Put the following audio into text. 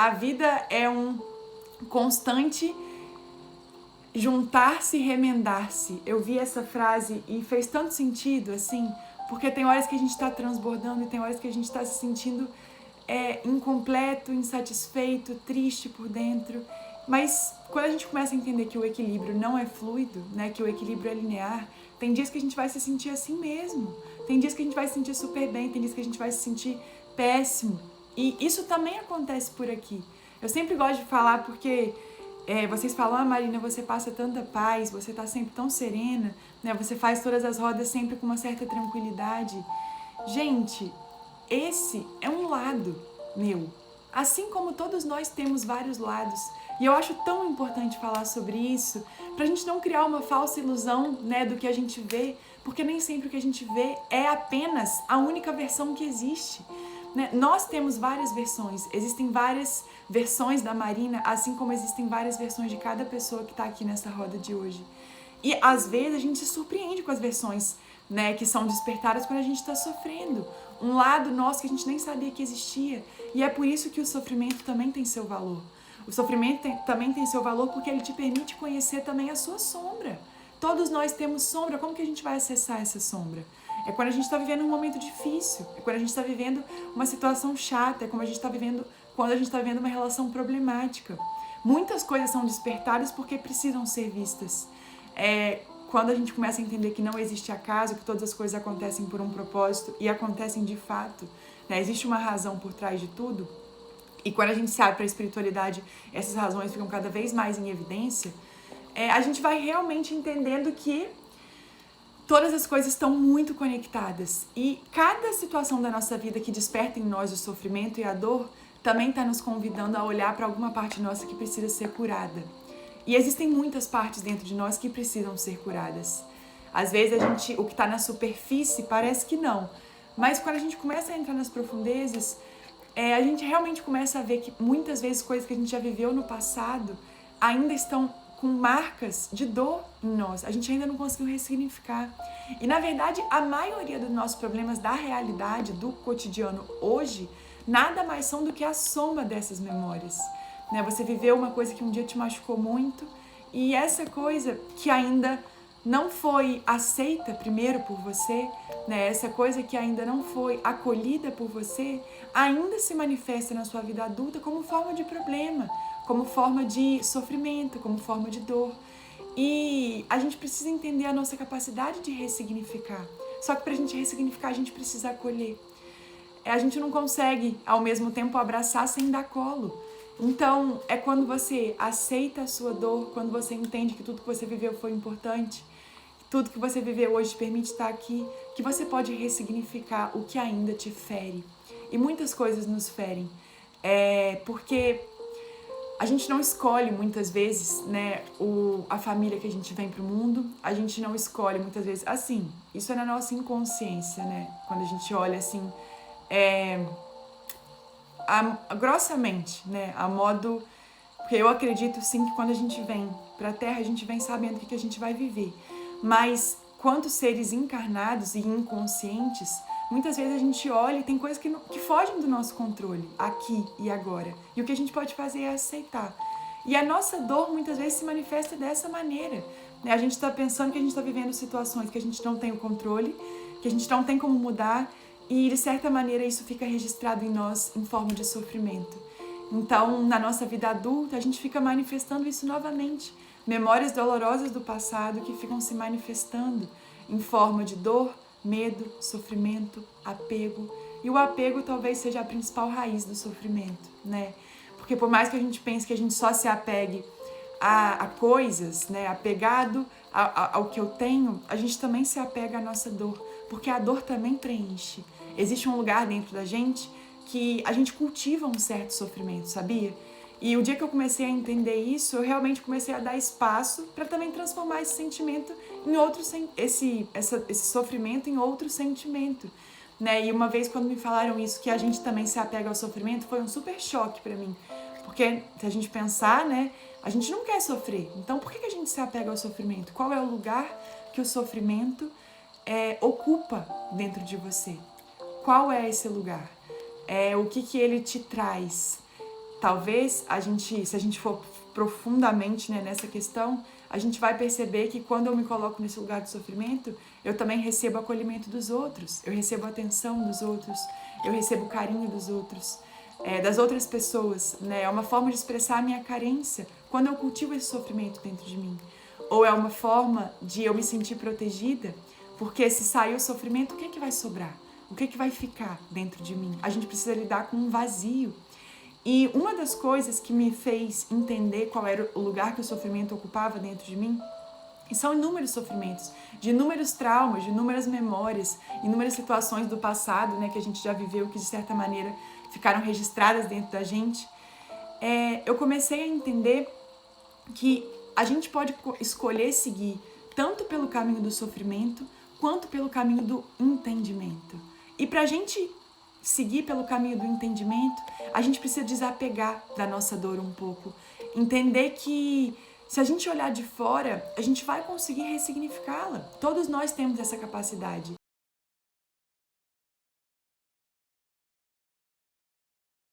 a vida é um constante juntar-se e remendar-se. Eu vi essa frase e fez tanto sentido, assim, porque tem horas que a gente tá transbordando e tem horas que a gente tá se sentindo incompleto, insatisfeito, triste por dentro. Mas quando a gente começa a entender que o equilíbrio não é fluido, né, que o equilíbrio é linear, tem dias que a gente vai se sentir assim mesmo. Tem dias que a gente vai se sentir super bem, tem dias que a gente vai se sentir péssimo. E isso também acontece por aqui. Eu sempre gosto de falar porque vocês falam, Marina, você passa tanta paz, você tá sempre tão serena, né? Você faz todas as rodas sempre com uma certa tranquilidade. Gente, esse é um lado meu. Assim como todos nós temos vários lados. E eu acho tão importante falar sobre isso, pra gente não criar uma falsa ilusão, né, do que a gente vê, porque nem sempre o que a gente vê é apenas a única versão que existe. Né? Nós temos várias versões, existem várias versões da Marina, assim como existem várias versões de cada pessoa que está aqui nessa roda de hoje. E às vezes a gente se surpreende com as versões, né, que são despertadas quando a gente está sofrendo. Um lado nosso que a gente nem sabia que existia. E é por isso que o sofrimento também tem seu valor. O sofrimento também tem seu valor porque ele te permite conhecer também a sua sombra. Todos nós temos sombra, como que a gente vai acessar essa sombra? É quando a gente está vivendo um momento difícil, é quando a gente está vivendo uma situação chata, é quando a gente está vivendo uma relação problemática. Muitas coisas são despertadas porque precisam ser vistas. Quando a gente começa a entender que não existe acaso, que todas as coisas acontecem por um propósito e acontecem de fato, né? Existe uma razão por trás de tudo. E quando a gente sabe para a espiritualidade, essas razões ficam cada vez mais em evidência, a gente vai realmente entendendo que todas as coisas estão muito conectadas. E cada situação da nossa vida que desperta em nós o sofrimento e a dor também está nos convidando a olhar para alguma parte nossa que precisa ser curada. E existem muitas partes dentro de nós que precisam ser curadas. Às vezes o que está na superfície parece que não. Mas quando a gente começa a entrar nas profundezas, a gente realmente começa a ver que muitas vezes coisas que a gente já viveu no passado ainda estão com marcas de dor em nós. A gente ainda não conseguiu ressignificar. E na verdade, a maioria dos nossos problemas da realidade, do cotidiano hoje, nada mais são do que a soma dessas memórias. Né? Você viveu uma coisa que um dia te machucou muito e essa coisa que ainda não foi aceita primeiro por você, né? Essa coisa que ainda não foi acolhida por você, ainda se manifesta na sua vida adulta como forma de problema, como forma de sofrimento, como forma de dor. E a gente precisa entender a nossa capacidade de ressignificar. Só que para a gente ressignificar, a gente precisa acolher. A gente não consegue, ao mesmo tempo, abraçar sem dar colo. Então, é quando você aceita a sua dor, quando você entende que tudo que você viveu foi importante, tudo que você viveu hoje te permite estar aqui, que você pode ressignificar o que ainda te fere. E muitas coisas nos ferem. Porque a gente não escolhe muitas vezes, né, a família que a gente vem pro mundo, a gente não escolhe muitas vezes, assim, isso é na nossa inconsciência, né, quando a gente olha assim, grossamente, né, a modo, porque eu acredito sim que quando a gente vem pra Terra, a gente vem sabendo o que a gente vai viver, mas quantos seres encarnados e inconscientes, muitas vezes a gente olha e tem coisas que fogem do nosso controle, aqui e agora. E o que a gente pode fazer é aceitar. E a nossa dor muitas vezes se manifesta dessa maneira. A gente está pensando que a gente está vivendo situações que a gente não tem o controle, que a gente não tem como mudar, e de certa maneira isso fica registrado em nós em forma de sofrimento. Então, na nossa vida adulta, a gente fica manifestando isso novamente. Memórias dolorosas do passado que ficam se manifestando em forma de dor, medo, sofrimento, apego. E o apego talvez seja a principal raiz do sofrimento, né? Porque por mais que a gente pense que a gente só se apegue a coisas, né? Apegado ao que eu tenho, a gente também se apega à nossa dor. Porque a dor também preenche. Existe um lugar dentro da gente que a gente cultiva um certo sofrimento, sabia? E o dia que eu comecei a entender isso, eu realmente comecei a dar espaço para também transformar esse sentimento em outro, esse sofrimento em outro sentimento, né? E uma vez quando me falaram isso, que a gente também se apega ao sofrimento, foi um super choque para mim. Porque se a gente pensar, né, a gente não quer sofrer. Então por que a gente se apega ao sofrimento? Qual é o lugar que o sofrimento ocupa dentro de você? Qual é esse lugar? O que ele te traz? talvez se a gente for profundamente, né, nessa questão, a gente vai perceber que quando eu me coloco nesse lugar de sofrimento, eu também recebo acolhimento dos outros, eu recebo atenção dos outros, eu recebo carinho dos outros, das outras pessoas, né? É uma forma de expressar a minha carência quando eu cultivo esse sofrimento dentro de mim. Ou é uma forma de eu me sentir protegida, porque se sair o sofrimento, o que é que vai sobrar? O que é que vai ficar dentro de mim? A gente precisa lidar com um vazio. E uma das coisas que me fez entender qual era o lugar que o sofrimento ocupava dentro de mim, e são inúmeros sofrimentos, de inúmeros traumas, de inúmeras memórias, inúmeras situações do passado, né, que a gente já viveu, que de certa maneira ficaram registradas dentro da gente, eu comecei a entender que a gente pode escolher seguir tanto pelo caminho do sofrimento, quanto pelo caminho do entendimento. E pra gente seguir pelo caminho do entendimento, a gente precisa desapegar da nossa dor um pouco. Entender que se a gente olhar de fora, a gente vai conseguir ressignificá-la. Todos nós temos essa capacidade.